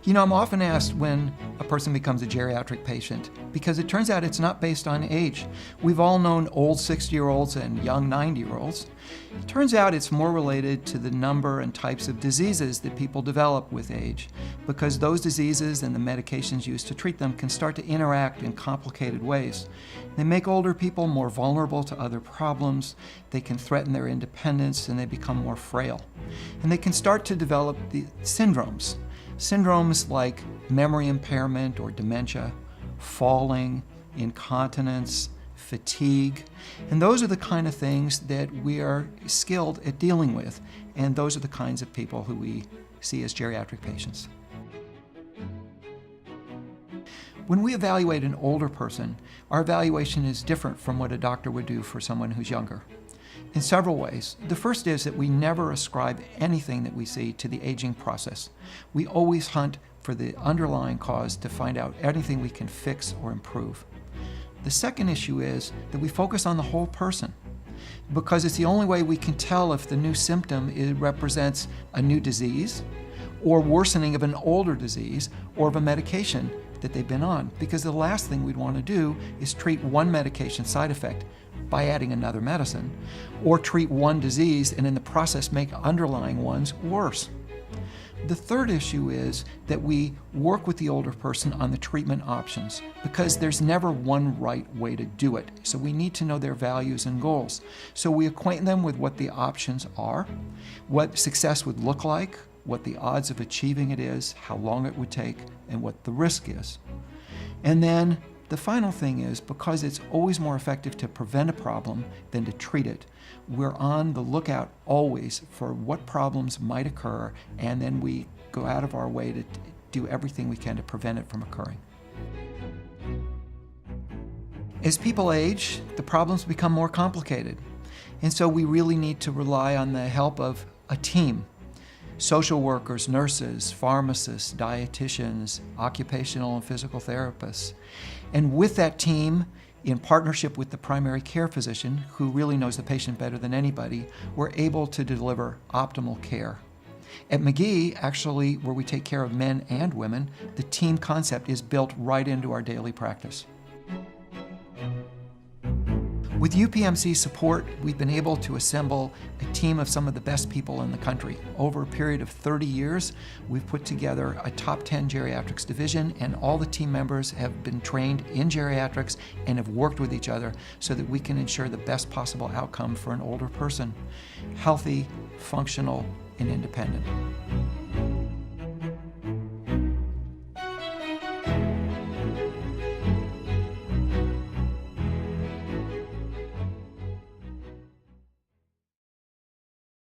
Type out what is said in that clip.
You know, I'm often asked when a person becomes a geriatric patient, because it turns out it's not based on age. We've all known old 60-year-olds and young 90-year-olds. It turns out it's more related to the number and types of diseases that people develop with age, because those diseases and the medications used to treat them can start to interact in complicated ways. They make older people more vulnerable to other problems, they can threaten their independence, and they become more frail. And they can start to develop the syndromes. Syndromes like memory impairment or dementia, falling, incontinence, fatigue, and those are the kind of things that we are skilled at dealing with, and those are the kinds of people who we see as geriatric patients. When we evaluate an older person, our evaluation is different from what a doctor would do for someone who's younger. In several ways. The first is that we never ascribe anything that we see to the aging process. We always hunt for the underlying cause to find out anything we can fix or improve. The second issue is that we focus on the whole person, because it's the only way we can tell if the new symptom represents a new disease or worsening of an older disease or of a medication that they've been on. Because the last thing we'd want to do is treat one medication side effect by adding another medicine, or treat one disease and in the process make underlying ones worse. The third issue is that we work with the older person on the treatment options, because there's never one right way to do it. So we need to know their values and goals. So we acquaint them with what the options are, what success would look like, what the odds of achieving it is, how long it would take, and what the risk is. And then the final thing is, because it's always more effective to prevent a problem than to treat it, we're on the lookout always for what problems might occur, and then we go out of our way to do everything we can to prevent it from occurring. As people age, the problems become more complicated, and so we really need to rely on the help of a team. Social workers, nurses, pharmacists, dietitians, occupational and physical therapists. And with that team, in partnership with the primary care physician, who really knows the patient better than anybody, we're able to deliver optimal care. At Magee, actually, where we take care of men and women, the team concept is built right into our daily practice. With UPMC support, we've been able to assemble a team of some of the best people in the country. Over a period of 30 years, we've put together a top 10 geriatrics division, and all the team members have been trained in geriatrics and have worked with each other so that we can ensure the best possible outcome for an older person, healthy, functional, and independent.